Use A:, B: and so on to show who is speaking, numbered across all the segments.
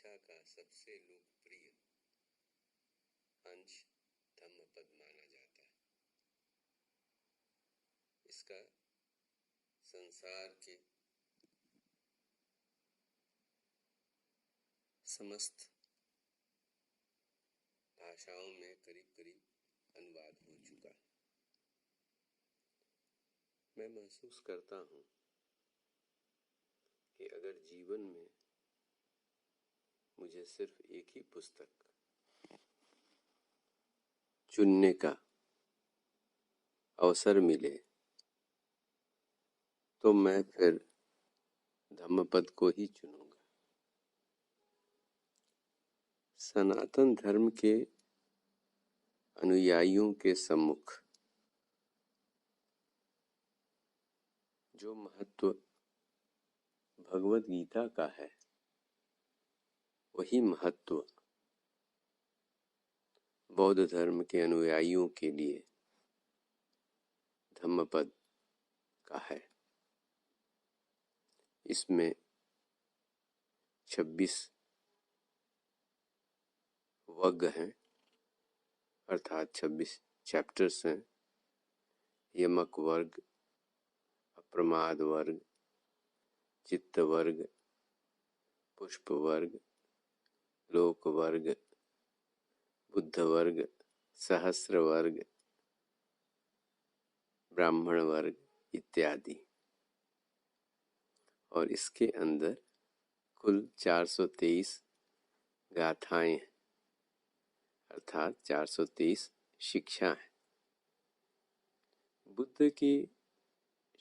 A: शिक्षा का सबसे लोकप्रिय अंश धम्मपद माना जाता है। इसका संसार के समस्त भाषाओं में करीब करीब अनुवाद हो चुका है। मैं महसूस करता हूँ कि अगर जीवन में मुझे सिर्फ एक ही पुस्तक चुनने का अवसर मिले तो मैं फिर धम्मपद को ही चुनूंगा। सनातन धर्म के अनुयायियों के सम्मुख जो महत्व भगवत गीता का है, वही महत्व बौद्ध धर्म के अनुयायियों के लिए धम्मपद का है। इसमें 26 वर्ग हैं, अर्थात 26 चैप्टर्स हैं। यमक वर्ग, अप्रमाद वर्ग, चित्त वर्ग, पुष्प वर्ग, लोक वर्ग, बुद्ध वर्ग, सहस्र वर्ग, ब्राह्मण वर्ग इत्यादि। और इसके अंदर कुल 423 गाथाएं अर्थात 423 शिक्षा है। बुद्ध की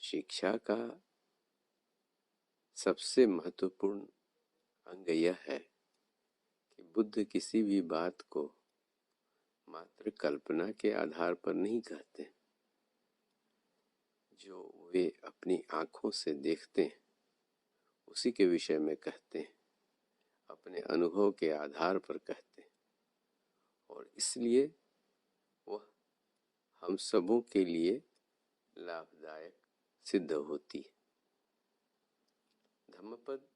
A: शिक्षा का सबसे महत्वपूर्ण अंग यह है कि बुद्ध किसी भी बात को मात्र कल्पना के आधार पर नहीं कहते। जो वे अपनी आंखों से देखते हैं उसी के विषय में कहते हैं, अपने अनुभव के आधार पर कहते हैं, और इसलिए वह हम सबों के लिए लाभदायक सिद्ध होती है। धम्मपद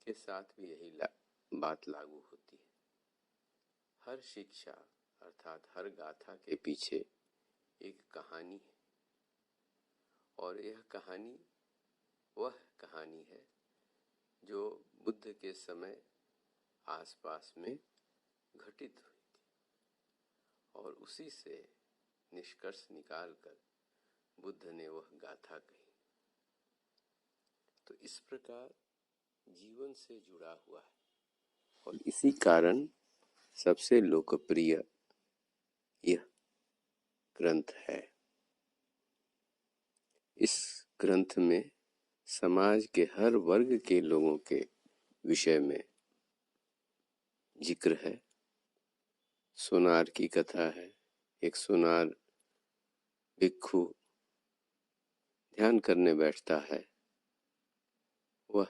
A: के साथ भी यही बात लागू होती है। हर शिक्षा अर्थात हर गाथा के पीछे एक कहानी है, और यह कहानी वह कहानी है जो बुद्ध के समय आसपास में घटित हुई थी, और उसी से निष्कर्ष निकालकर बुद्ध ने वह गाथा कही। तो इस प्रकार जीवन से जुड़ा हुआ है, और इसी कारण सबसे लोकप्रिय यह ग्रंथ है। इस ग्रंथ में समाज के हर वर्ग के लोगों के विषय में जिक्र है। सोनार की कथा है। एक सोनार भिक्षु ध्यान करने बैठता है। वह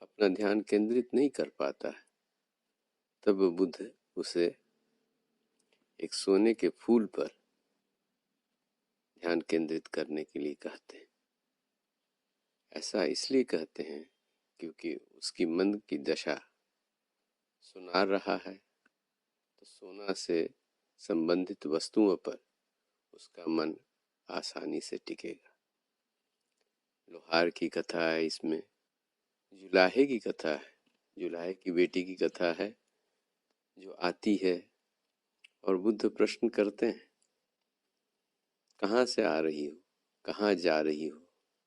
A: अपना ध्यान केंद्रित नहीं कर पाता है। तब बुद्ध उसे एक सोने के फूल पर ध्यान केंद्रित करने के लिए कहते हैं। ऐसा इसलिए कहते हैं क्योंकि उसकी मन की दशा सुनार रहा है, तो सोना से संबंधित वस्तुओं पर उसका मन आसानी से टिकेगा। लोहार की कथा है। इसमें जुलाहे की कथा है। जुलाहे की बेटी की कथा है जो आती है और बुद्ध प्रश्न करते हैं, कहाँ से आ रही हो, कहाँ जा रही हो,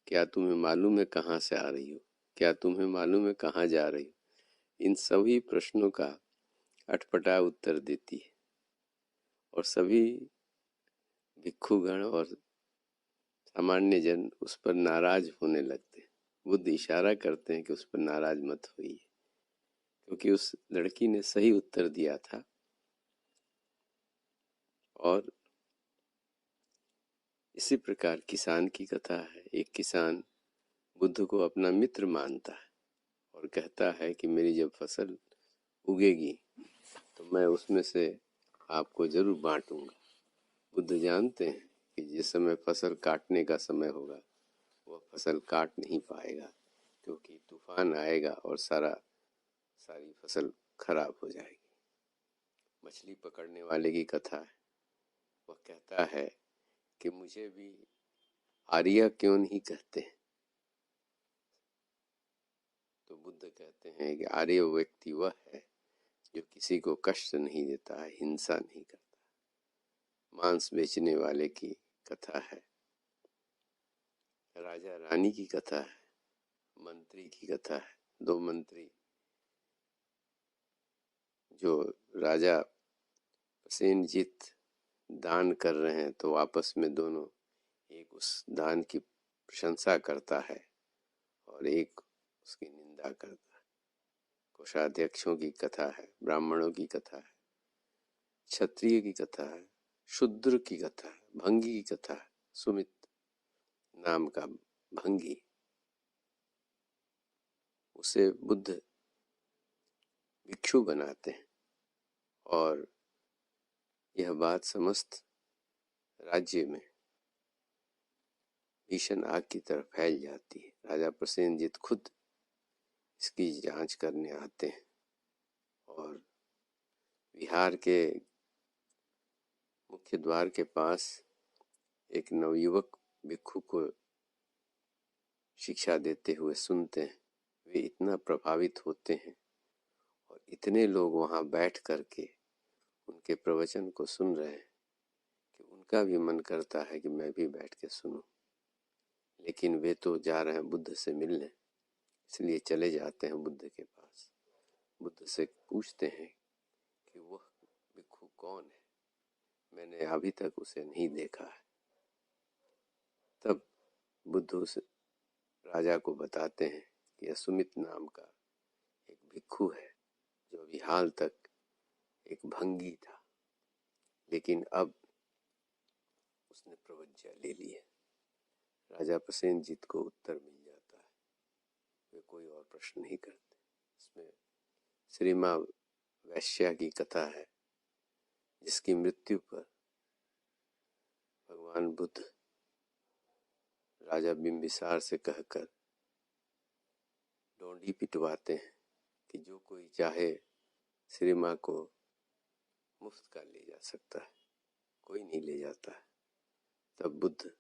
A: क्या तुम्हें मालूम है कहाँ से आ रही हो, क्या तुम्हें मालूम है कहाँ जा रही हो। इन सभी प्रश्नों का अटपटा उत्तर देती है, और सभी भिक्षुगण और सामान्य जन उस पर नाराज होने लगते हैं। बुद्ध इशारा करते हैं कि उस पर नाराज मत होइए, क्योंकि उस लड़की ने सही उत्तर दिया था। और इसी प्रकार किसान की कथा है। एक किसान बुद्ध को अपना मित्र मानता है और कहता है कि मेरी जब फसल उगेगी तो मैं उसमें से आपको जरूर बांटूंगा। बुद्ध जानते हैं कि जिस समय फसल काटने का समय होगा वह फसल काट नहीं पाएगा, क्योंकि तूफान आएगा और सारा सारी फसल खराब हो जाएगी। मछली पकड़ने वाले की कथा है। वह कहता है कि मुझे भी आर्य क्यों नहीं कहते। तो बुद्ध कहते हैं कि आर्य व्यक्ति वह है जो किसी को कष्ट नहीं देता है, हिंसा नहीं करता। मांस बेचने वाले की कथा है, राजा रानी की कथा है, मंत्री की कथा है। दो मंत्री जो राजा प्रसेनजीत दान कर रहे हैं तो आपस में दोनों एक उस दान की प्रशंसा करता है और एक उसकी निंदा करता है। कोषाध्यक्षों की कथा है, ब्राह्मणों की कथा है, क्षत्रिय की कथा है, शूद्र की कथा है, भंगी की कथा है। सुमित नाम का भंगी, उसे बुद्ध भिक्षु बनाते हैं और यह बात समस्त राज्य में भीषण आग की तरह फैल जाती है। राजा प्रसेनजीत खुद इसकी जांच करने आते हैं और विहार के मुख्य द्वार के पास एक नवयुवक भिक्षु को शिक्षा देते हुए सुनते हैं। वे इतना प्रभावित होते हैं और इतने लोग वहां बैठ करके उनके प्रवचन को सुन रहे हैं कि उनका भी मन करता है कि मैं भी बैठ के सुनूं। लेकिन वे तो जा रहे हैं बुद्ध से मिलने, इसलिए चले जाते हैं बुद्ध के पास। बुद्ध से पूछते हैं कि वह भिक्षु कौन है, मैंने अभी तक उसे नहीं देखा है। तब बुद्ध उस राजा को बताते हैं कि सुमित नाम का एक भिक्षु है जो अभी हाल तक एक भंगी था, लेकिन अब उसने प्रवज्ञा ले ली है। राजा प्रसेनजीत को उत्तर मिल जाता है, वे कोई और प्रश्न नहीं करते। इसमें श्री माँ वैश्या की कथा है जिसकी मृत्यु पर भगवान बुद्ध राजा बिंबिसार से कहकर डोंडी पिटवाते हैं कि जो कोई चाहे श्री माँ को मुफ्त का ले जा सकता है, कोई नहीं ले जाता है। तब बुद्ध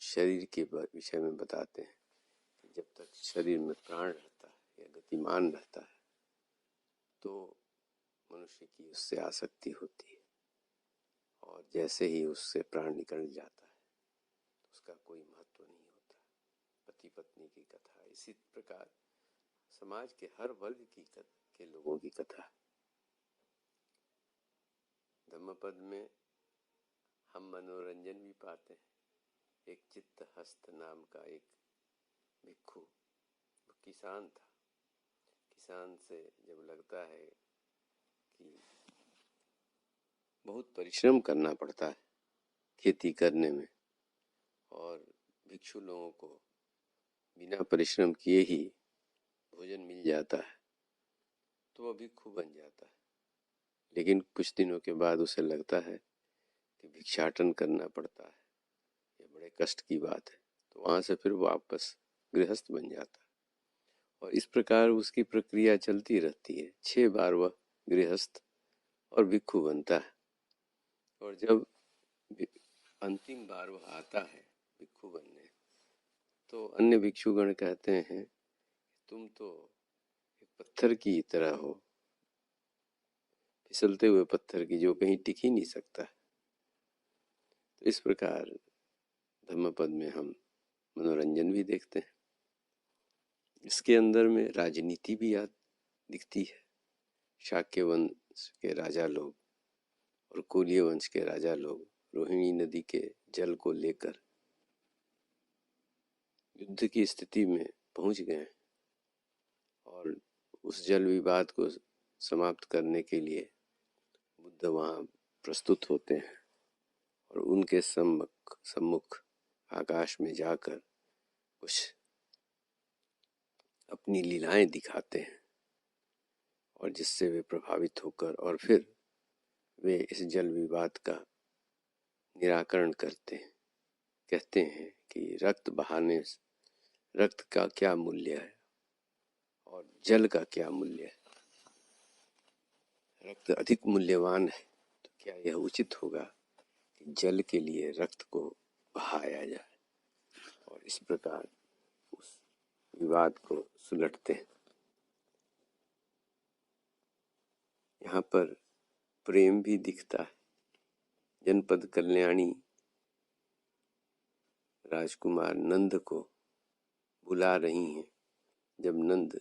A: शरीर के विषय में बताते हैं कि जब तक शरीर में प्राण रहता है या गतिमान रहता है तो मनुष्य की उससे आसक्ति होती है, और जैसे ही उससे प्राण निकल जाता है तो उसका कोई महत्व नहीं होता। पति पत्नी की कथा, इसी प्रकार समाज के हर वर्ग के लोगों की कथा। धम्मपद में हम मनोरंजन भी पाते हैं। एक चित्तहस्त नाम का एक भिक्षु, किसान था। किसान से जब लगता है कि बहुत परिश्रम करना पड़ता है खेती करने में और भिक्षु लोगों को बिना परिश्रम किए ही भोजन मिल जाता है तो वह भिक्षु बन जाता है। लेकिन कुछ दिनों के बाद उसे लगता है कि भिक्षाटन करना पड़ता है, ये बड़े कष्ट की बात है, तो वहां से फिर वापस गृहस्थ बन जाता है और इस प्रकार उसकी प्रक्रिया चलती रहती है। 6 बार वह गृहस्थ और भिक्षु बनता है और जब अंतिम बार वह आता है भिक्षु बनने तो अन्य भिक्षुगण कहते हैं तुम तो एक पत्थर की तरह हो, फिसलते हुए पत्थर की जो कहीं टिक ही नहीं सकता। तो इस प्रकार धम्मपद में हम मनोरंजन भी देखते हैं। इसके अंदर में राजनीति भी याद दिखती है। शाक्य वंश के राजा लोग और कुलीय वंश के राजा लोग रोहिणी नदी के जल को लेकर युद्ध की स्थिति में पहुंच गए और उस जल विवाद को समाप्त करने के लिए बुद्ध वहां प्रस्तुत होते हैं और उनके सम्मुख आकाश में जाकर कुछ अपनी लीलाएं दिखाते हैं और जिससे वे प्रभावित होकर और फिर वे इस जल विवाद का निराकरण करते हैं। कहते हैं कि रक्त बहाने रक्त का क्या मूल्य है और जल का क्या मूल्य है। रक्त अधिक मूल्यवान है, तो क्या यह उचित होगा कि जल के लिए रक्त को बहाया जाए? और इस प्रकार उस विवाद को सुलटते हैं। यहाँ पर प्रेम भी दिखता है। जनपद कल्याणी राजकुमार नंद को बुला रही हैं। जब नंद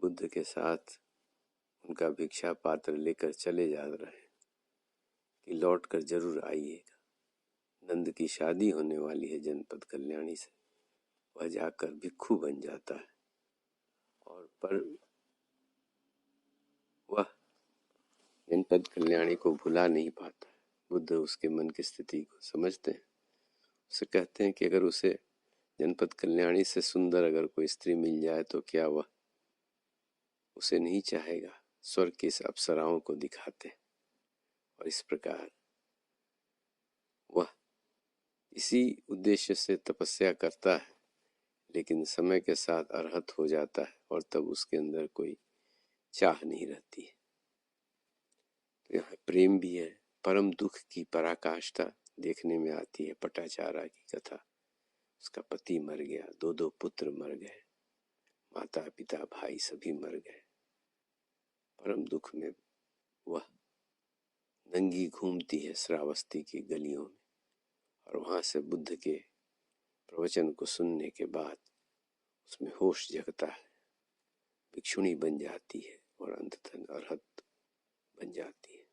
A: बुद्ध के साथ उनका भिक्षा पात्र लेकर चले जा रहे हैं कि लौट कर जरूर आइएगा, नंद की शादी होने वाली है जनपद कल्याणी से। वह जाकर भिक्षु बन जाता है और पर वह जनपद कल्याणी को भुला नहीं पाता। बुद्ध उसके मन की स्थिति को समझते हैं। उसे कहते हैं कि अगर उसे जनपद कल्याणी से सुंदर अगर कोई स्त्री मिल जाए तो क्या वह उसे नहीं चाहेगा। स्वर्ग की इस अप्सराओं को दिखाते हैं और इस प्रकार वह इसी उद्देश्य से तपस्या करता है, लेकिन समय के साथ अरहत हो जाता है और तब उसके अंदर कोई चाह नहीं रहती है। तो यहाँ प्रेम भी है। परम दुख की पराकाष्ठा देखने में आती है। पटाचारा की कथा, उसका पति मर गया, दो पुत्र मर गए, माता पिता भाई सभी मर गए। परम दुख में वह नंगी घूमती है श्रावस्ती की गलियों में और वहां से बुद्ध के प्रवचन को सुनने के बाद उसमें होश जगता है, भिक्षुणी बन जाती है और अंततः अरहत बन जाती है।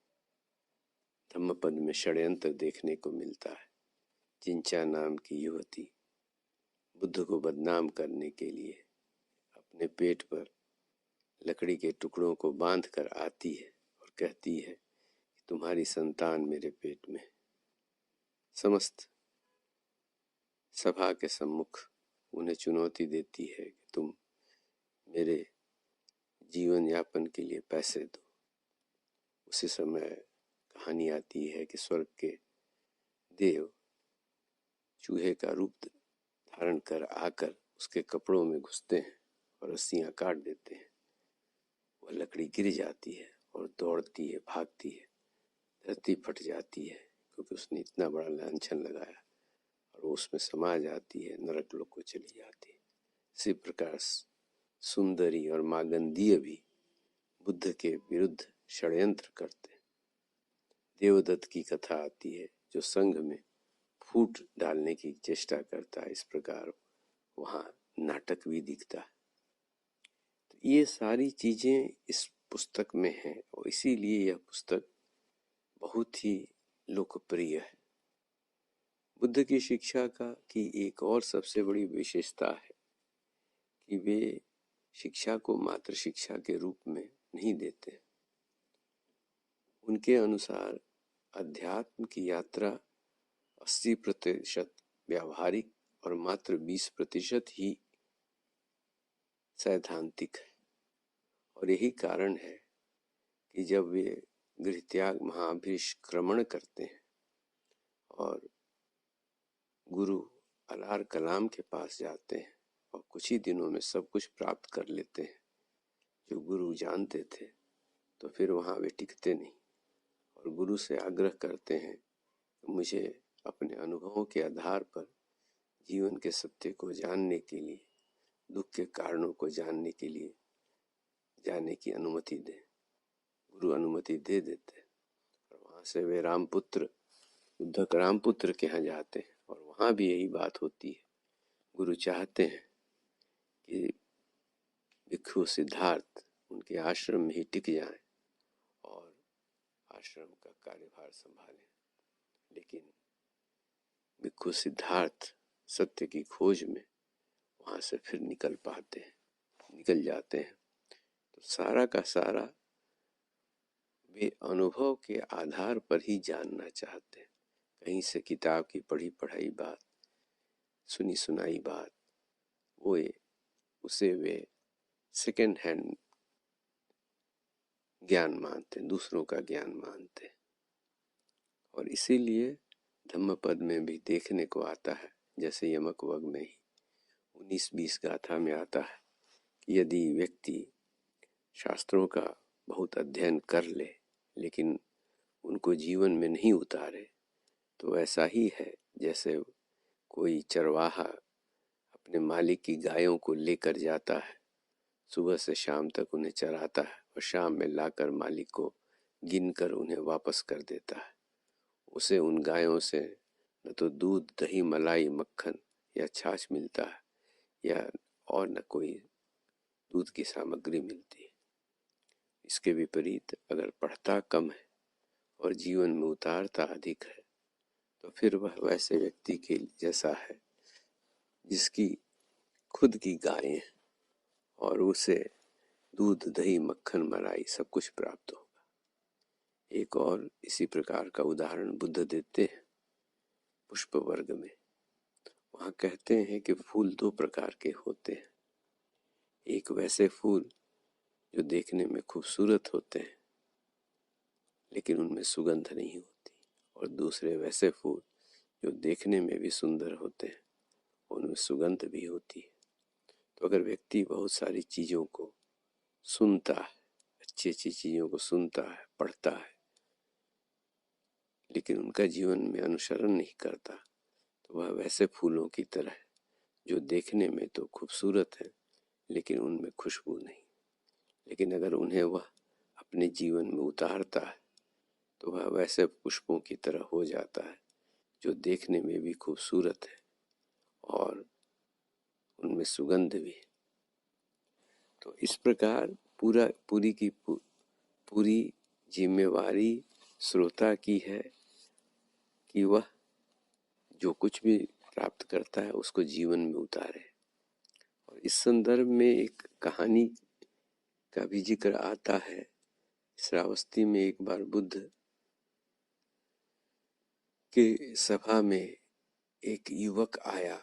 A: धम्मपद में षड्यंत्र देखने को मिलता है। जिंचा नाम की युवती बुद्ध को बदनाम करने के लिए अपने पेट पर लकड़ी के टुकड़ों को बांध कर आती है और कहती है कि तुम्हारी संतान मेरे पेट में। समस्त सभा के सम्मुख उन्हें चुनौती देती है कि तुम मेरे जीवन यापन के लिए पैसे दो। उसी समय कहानी आती है कि स्वर्ग के देव चूहे का रूप धारण कर आकर उसके कपड़ों में घुसते हैं और रस्सियां काट देते हैं। वह लकड़ी गिर जाती है और दौड़ती है, भागती है, धरती फट जाती है क्योंकि उसने इतना बड़ा लांछन लगाया और वो उसमें समा जाती है, नरक लोक को चली जाती है। इसी प्रकार सुंदरी और मागंधीय भी बुद्ध के विरुद्ध षड्यंत्र करते हैं। देवदत्त की कथा आती है जो संघ में फूट डालने की चेष्टा करता है। इस प्रकार वहां नाटक भी दिखता है। तो ये सारी चीजें इस पुस्तक में हैं और इसीलिए यह पुस्तक बहुत ही लोकप्रिय है। बुद्ध की शिक्षा की एक और सबसे बड़ी विशेषता है कि वे शिक्षा को मात्र शिक्षा के रूप में नहीं देते। उनके अनुसार अध्यात्म की यात्रा 80% व्यावहारिक और मात्र 20% ही सैद्धांतिक है। और यही कारण है कि जब वे गृहत्याग महाभिष्क्रमण करते हैं और गुरु अलार कलाम के पास जाते हैं और कुछ ही दिनों में सब कुछ प्राप्त कर लेते हैं जो गुरु जानते थे, तो फिर वहाँ वे टिकते नहीं और गुरु से आग्रह करते हैं कि मुझे अपने अनुभवों के आधार पर जीवन के सत्य को जानने के लिए, दुख के कारणों को जानने के लिए जाने की अनुमति दें। गुरु अनुमति दे देते हैं और वहाँ से वे रामपुत्र बुद्धक रामपुत्र के यहाँ जाते हैं और वहाँ भी यही बात होती है। गुरु चाहते हैं कि भिक्षु सिद्धार्थ उनके आश्रम में ही टिक जाएं और आश्रम का कार्यभार संभालें, लेकिन भिक्षु सिद्धार्थ सत्य की खोज में वहाँ से फिर निकल जाते हैं। तो सारा का सारा वे अनुभव के आधार पर ही जानना चाहते हैं। कहीं से किताब की पढ़ी पढ़ाई बात, सुनी सुनाई बात, वो उसे वे सेकेंड हैंड ज्ञान मानते, दूसरों का ज्ञान मानते। और इसीलिए धम्मपद में भी देखने को आता है, जैसे यमक वग में ही 19-20 गाथा में आता है कि यदि व्यक्ति शास्त्रों का बहुत अध्ययन कर ले लेकिन उनको जीवन में नहीं उतारे, तो ऐसा ही है जैसे कोई चरवाहा अपने मालिक की गायों को लेकर जाता है, सुबह से शाम तक उन्हें चराता है और शाम में लाकर मालिक को गिनकर उन्हें वापस कर देता है। उसे उन गायों से न तो दूध, दही, मलाई, मक्खन या छाछ मिलता है या और न कोई दूध की सामग्री मिलती है। इसके विपरीत अगर पढ़ता कम है और जीवन में उतारता अधिक है तो फिर वह वैसे व्यक्ति के जैसा है जिसकी खुद की गायें हैं और उसे दूध, दही, मक्खन, मलाई सब कुछ प्राप्त होगा। एक और इसी प्रकार का उदाहरण बुद्ध देते हैं पुष्प वर्ग में। वहाँ कहते हैं कि फूल दो प्रकार के होते हैं, एक वैसे फूल जो देखने में खूबसूरत होते हैं लेकिन उनमें सुगंध नहीं होती, और दूसरे वैसे फूल जो देखने में भी सुंदर होते हैं उनमें सुगंध भी होती है। तो अगर व्यक्ति बहुत सारी चीज़ों को सुनता है, अच्छी अच्छी चीज़ों को सुनता है, पढ़ता है, लेकिन उनका जीवन में अनुसरण नहीं करता, तो वह वैसे फूलों की तरह है जो देखने में तो खूबसूरत है लेकिन उनमें खुशबू नहीं। लेकिन अगर उन्हें वह अपने जीवन में उतारता है तो वह वैसे पुष्पों की तरह हो जाता है जो देखने में भी खूबसूरत है और उनमें सुगंध भी है। तो इस प्रकार पूरी जिम्मेवारी श्रोता की है कि वह जो कुछ भी प्राप्त करता है उसको जीवन में उतारे। और इस संदर्भ में एक कहानी का भी जिक्र आता है। श्रावस्ती में एक बार बुद्ध के सभा में एक युवक आया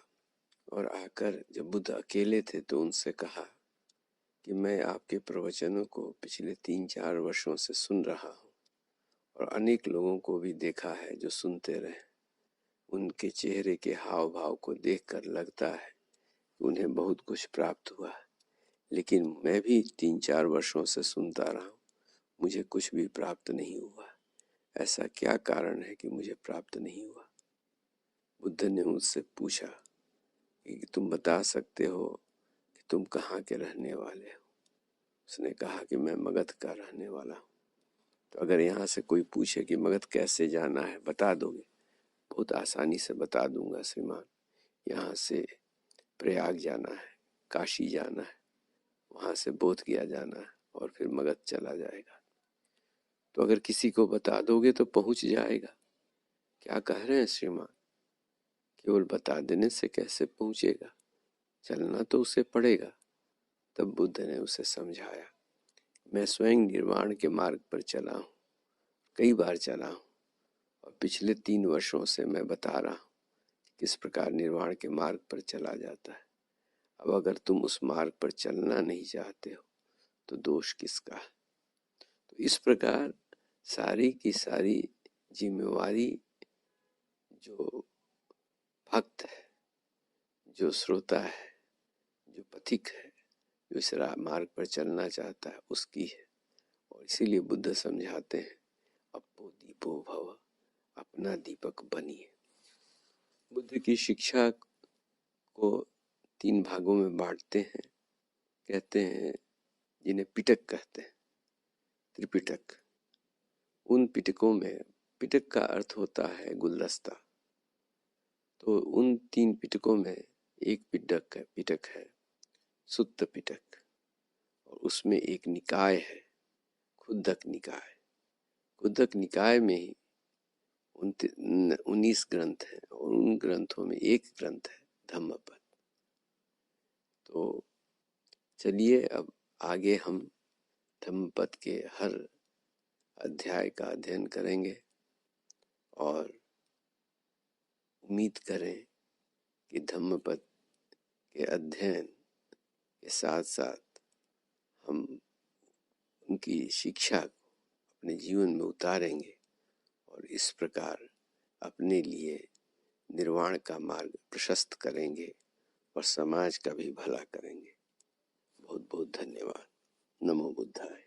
A: और आकर जब बुद्ध अकेले थे तो उनसे कहा कि मैं आपके प्रवचनों को पिछले 3-4 वर्षों से सुन रहा हूँ और अनेक लोगों को भी देखा है जो सुनते रहे। उनके चेहरे के हाव भाव को देखकर लगता है कि उन्हें बहुत कुछ प्राप्त हुआ, लेकिन मैं भी 3-4 वर्षों से सुनता रहा हूँ, मुझे कुछ भी प्राप्त नहीं हुआ। ऐसा क्या कारण है कि मुझे प्राप्त नहीं हुआ? बुद्ध ने उससे पूछा कि तुम बता सकते हो कि तुम कहाँ के रहने वाले हो? उसने कहा कि मैं मगध का रहने वाला हूँ। तो अगर यहाँ से कोई पूछे कि मगध कैसे जाना है बता दोगे? बहुत आसानी से बता दूंगा श्रीमान। यहाँ से प्रयाग जाना है, काशी जाना है, वहाँ से बोध गया जाना है और फिर मगध चला जाएगा। तो अगर किसी को बता दोगे तो पहुँच जाएगा। क्या कह रहे हैं श्रीमान? केवल बता देने से कैसे पहुँचेगा? चलना तो उसे पड़ेगा। तब बुद्ध ने उसे समझाया, मैं स्वयं निर्वाण के मार्ग पर चला हूँ, कई बार चला हूँ, और पिछले 3 वर्षों से मैं बता रहा हूँ किस प्रकार निर्वाण के मार्ग पर चला जाता है। अब अगर तुम उस मार्ग पर चलना नहीं चाहते हो तो दोष किसका है? तो इस प्रकार सारी की सारी जिम्मेवारी जो भक्त है, जो श्रोता है, जो पथिक है, जो इस मार्ग पर चलना चाहता है उसकी है। और इसीलिए बुद्ध समझाते हैं, अपो दीपो भव, अपना दीपक बनिए। बुद्ध की शिक्षा को 3 भागों में बांटते हैं। कहते हैं जिन्हें पिटक कहते हैं, त्रिपिटक। उन पिटकों में, पिटक का अर्थ होता है गुलदस्ता, तो उन 3 पिटकों में एक पिटक है सुत्त पिटक, और उसमें एक निकाय है खुद्दक निकाय। खुद्दक निकाय में ही 19 ग्रंथ हैं और उन ग्रंथों में एक ग्रंथ है धम्मपद। तो चलिए अब आगे हम धम्मपद के हर अध्याय का अध्ययन करेंगे और उम्मीद करें कि धम्मपद के अध्ययन के साथ साथ हम उनकी शिक्षा को अपने जीवन में उतारेंगे और इस प्रकार अपने लिए निर्वाण का मार्ग प्रशस्त करेंगे और समाज का भी भला करेंगे। बहुत बहुत धन्यवाद। नमो बुद्धाय।